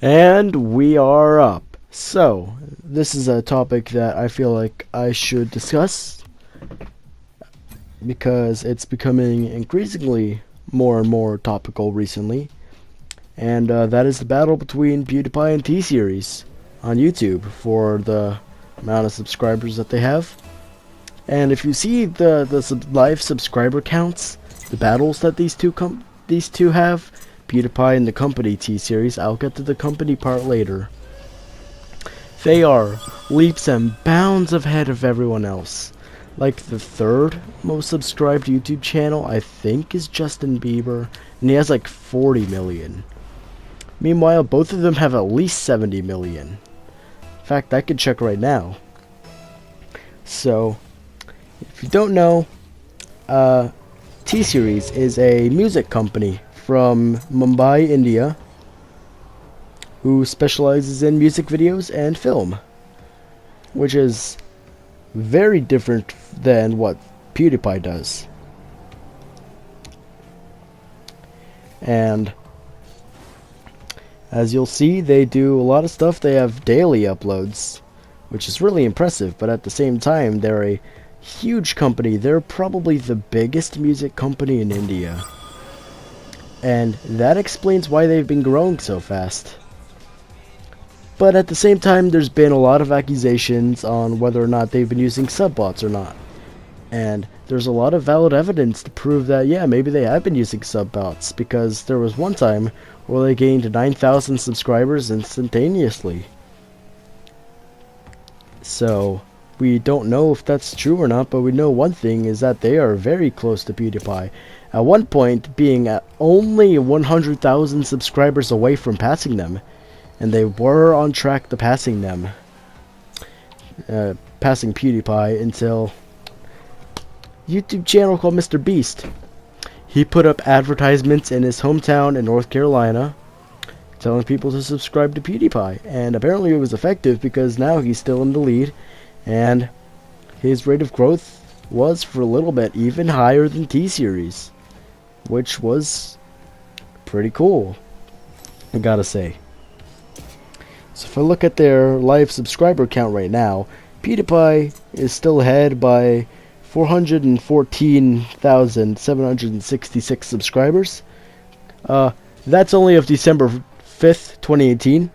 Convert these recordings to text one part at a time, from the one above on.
And we are up. So, this is a topic that I feel like I should discuss because it's becoming increasingly more and more topical recently. And that is the battle between PewDiePie and T-Series on YouTube for the amount of subscribers that they have. And if you see the live subscriber counts, the battles that these two have, PewDiePie and the company T-Series, I'll get to the company part later. They are leaps and bounds ahead of everyone else. Like the third most subscribed YouTube channel, I think, is Justin Bieber, and he has like 40 million. Meanwhile, both of them have at least 70 million. In fact, I could check right now. So, if you don't know, T-Series is a music company from Mumbai, India, who specializes in music videos and film, which is very different than what PewDiePie does. And as you'll see, they do a lot of stuff. They have daily uploads, which is really impressive, but at the same time, they're a huge company. They're probably the biggest music company in India. And that explains why they've been growing so fast. But at the same time, there's been a lot of accusations on whether or not they've been using sub-bots or not. And there's a lot of valid evidence to prove that, yeah, maybe they have been using sub-bots, because there was one time where they gained 9,000 subscribers instantaneously. So, we don't know if that's true or not, but we know one thing is that they are very close to PewDiePie. At one point, being at only 100,000 subscribers away from passing them. And they were on track to passing them. Passing PewDiePie until YouTube channel called Mr. Beast. He put up advertisements in his hometown in North Carolina telling people to subscribe to PewDiePie. And apparently it was effective because now he's still in the lead. And his rate of growth was for a little bit even higher than T-Series, which was pretty cool, I gotta say. So if I look at their live subscriber count right now, PewDiePie is still ahead by 414,766 subscribers. That's only of December 5th, 2018.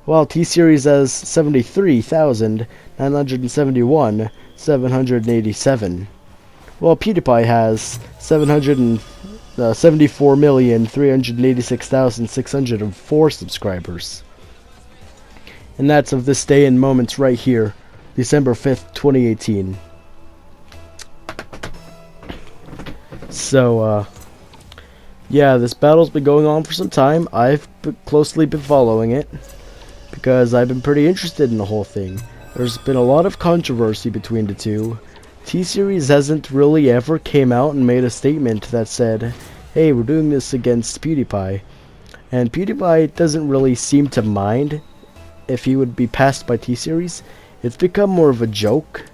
While T-Series has 73,971,787. While PewDiePie has 774,386,604 subscribers. And that's of this day and moments right here, December 5th, 2018. So, yeah, this battle's been going on for some time. I've closely been following it, because I've been pretty interested in the whole thing. There's been a lot of controversy between the two. T-Series hasn't really ever came out and made a statement that said, hey, we're doing this against PewDiePie. And PewDiePie doesn't really seem to mind if he would be passed by T-Series. It's become more of a joke.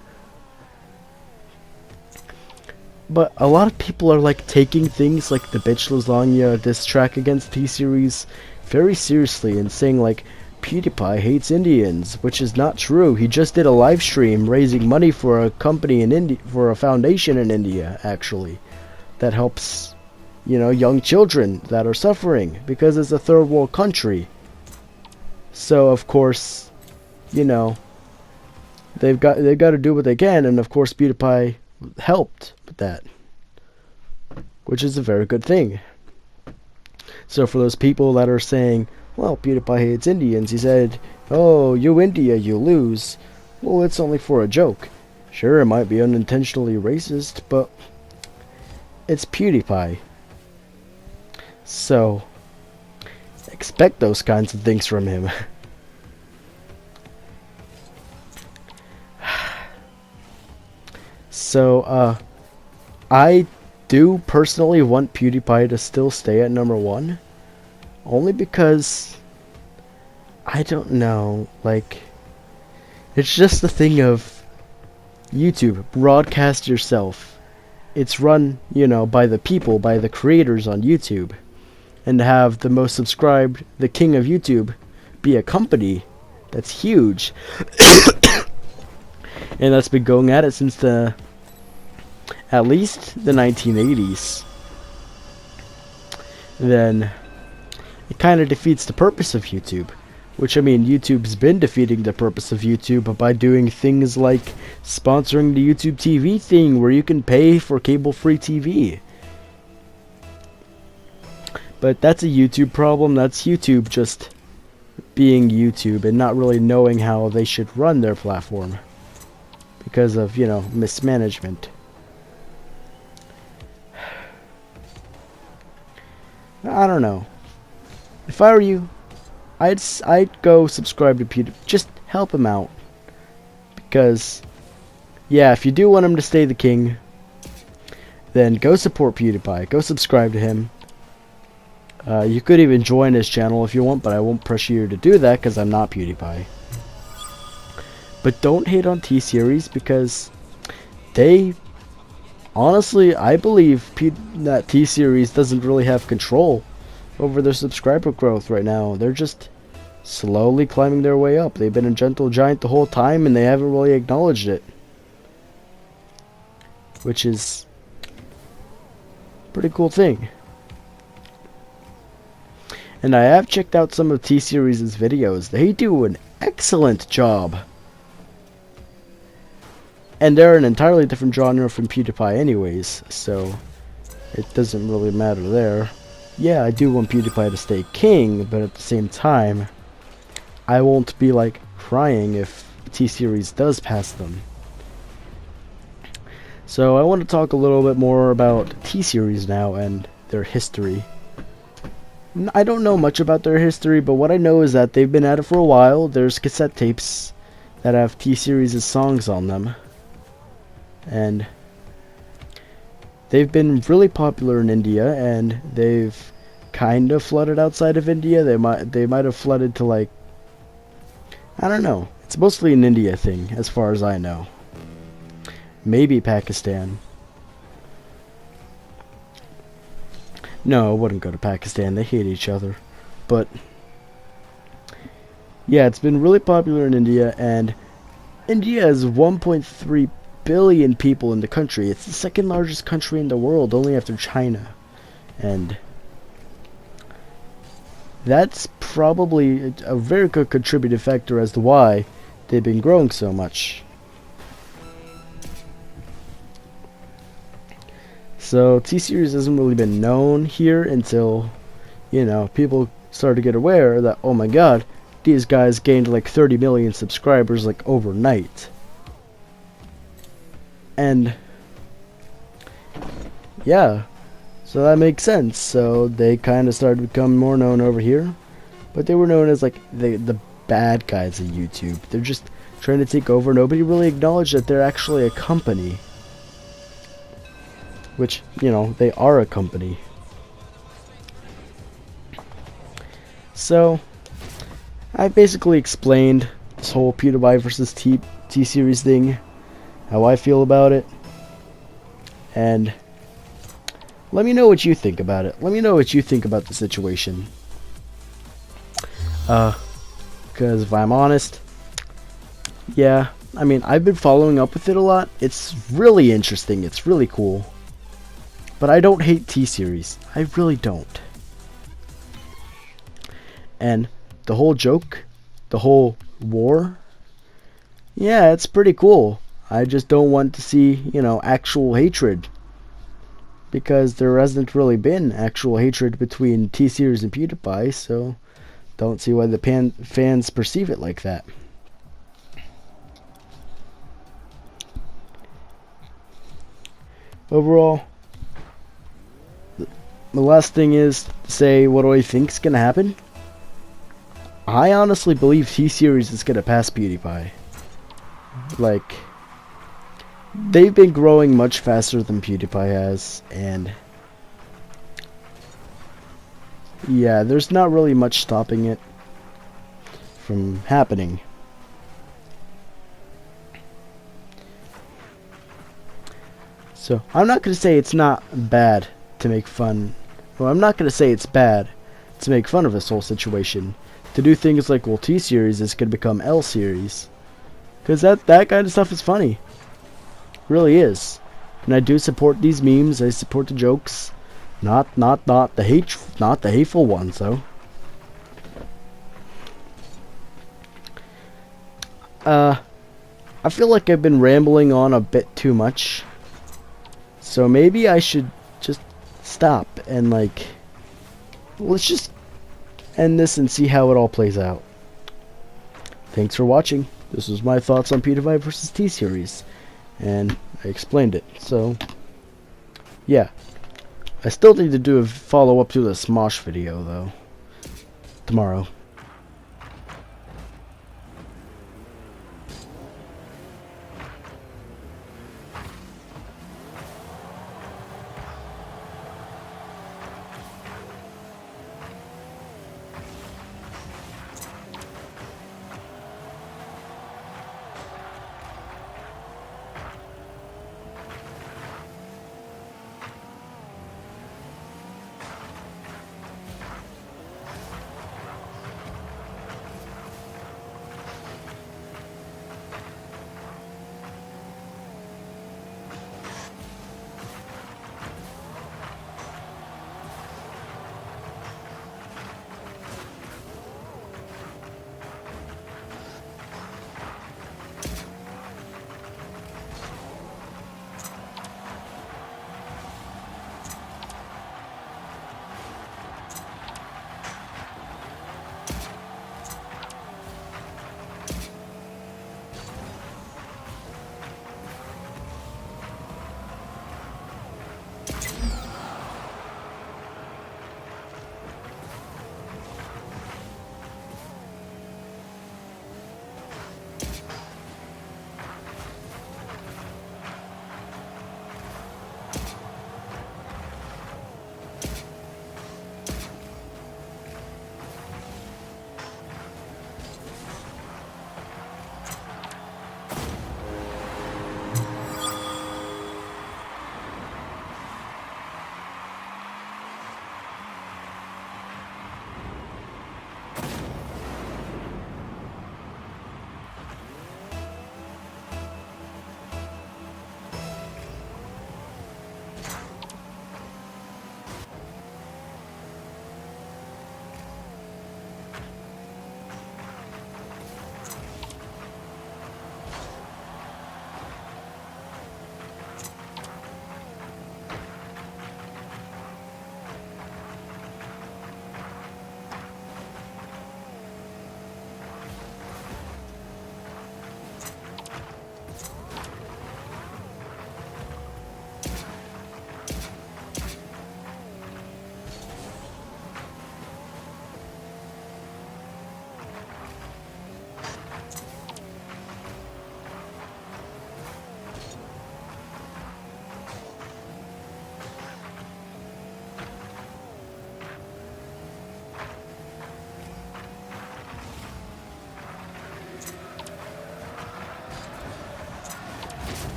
But a lot of people are like taking things like the Bitch Lasagna diss track against T-Series very seriously and saying like, PewDiePie hates Indians, which is not true. He just did a live stream raising money for a company in India, for a foundation in India, actually, that helps, you know, young children that are suffering because it's a third world country. So of course, you know, they've got to do what they can, and of course PewDiePie helped with that, which is a very good thing. So for those people that are saying, well, PewDiePie hates Indians, he said, oh, you India, you lose. Well, it's only for a joke. Sure, it might be unintentionally racist, but it's PewDiePie. So, expect those kinds of things from him. So, I do personally want PewDiePie to still stay at #1. Only because, I don't know, like, it's just the thing of YouTube, broadcast yourself. It's run, you know, by the creators on YouTube. And to have the most subscribed, the king of YouTube, be a company that's huge, and that's been going at it since at least the 1980s, then it kind of defeats the purpose of YouTube. Which, I mean, YouTube's been defeating the purpose of YouTube by doing things like sponsoring the YouTube TV thing, where you can pay for cable-free TV. But that's a YouTube problem. That's YouTube just being YouTube and not really knowing how they should run their platform because of, you know, mismanagement. I don't know. If I were you, I'd go subscribe to PewDiePie. Just help him out. Because, yeah, if you do want him to stay the king, then go support PewDiePie. Go subscribe to him. You could even join his channel if you want, but I won't pressure you to do that because I'm not PewDiePie. But don't hate on T-Series because they... Honestly, I believe that T-Series doesn't really have control over their subscriber growth right now. They're just slowly climbing their way up. They've been a gentle giant the whole time and they haven't really acknowledged it, which is a pretty cool thing. And I have checked out some of T-Series' videos. They do an excellent job. And they're an entirely different genre from PewDiePie anyways, so it doesn't really matter there. Yeah, I do want PewDiePie to stay king, but at the same time, I won't be like crying if T-Series does pass them. So I want to talk a little bit more about T-Series now and their history. I don't know much about their history, but what I know is that they've been at it for a while. There's cassette tapes that have T-Series' songs on them. And they've been really popular in India, and they've kind of flooded outside of India. They might have flooded to, like, I don't know. It's mostly an India thing, as far as I know. Maybe Pakistan. No, I wouldn't go to Pakistan. They hate each other. But yeah, it's been really popular in India, and India has 1.3 billion people in the country. It's the second largest country in the world, only after China. And that's probably a very good contributing factor as to why they've been growing so much. So T-Series hasn't really been known here until, you know, people started to get aware that, oh my god, these guys gained like 30 million subscribers like overnight. And yeah, so that makes sense. So they kind of started to become more known over here, but they were known as like the bad guys of YouTube. They're just trying to take over. Nobody really acknowledged that they're actually a company, which, you know, they are a company. So I basically explained this whole PewDiePie versus T-Series thing, how I feel about it, and let me know what you think about it. Let me know what you think about the situation. Because if I'm honest, yeah, I mean, I've been following up with it a lot. It's really interesting. It's really cool. But I don't hate T-Series. I really don't. And the whole joke, the whole war, yeah, it's pretty cool. I just don't want to see, you know, actual hatred. Because there hasn't really been actual hatred between T-Series and PewDiePie, so don't see why the fans perceive it like that. Overall, the last thing is to say what do I think is going to happen. I honestly believe T-Series is going to pass PewDiePie. Like, they've been growing much faster than PewDiePie has, and yeah, there's not really much stopping it from happening. So, I'm not going to say it's not bad to make fun. Well, I'm not going to say it's bad to make fun of this whole situation. to do things like, well, T series is gonna become L series, because that kind of stuff is funny, really is. And I do support these memes. I support the jokes, not the hateful ones though. I feel like I've been rambling on a bit too much, so maybe I should just stop and like, let's just end this and see how it all plays out. Thanks for watching. This was my thoughts on PewDiePie versus T-Series, and I explained it. So yeah, I still need to do a follow-up to the Smosh video though tomorrow.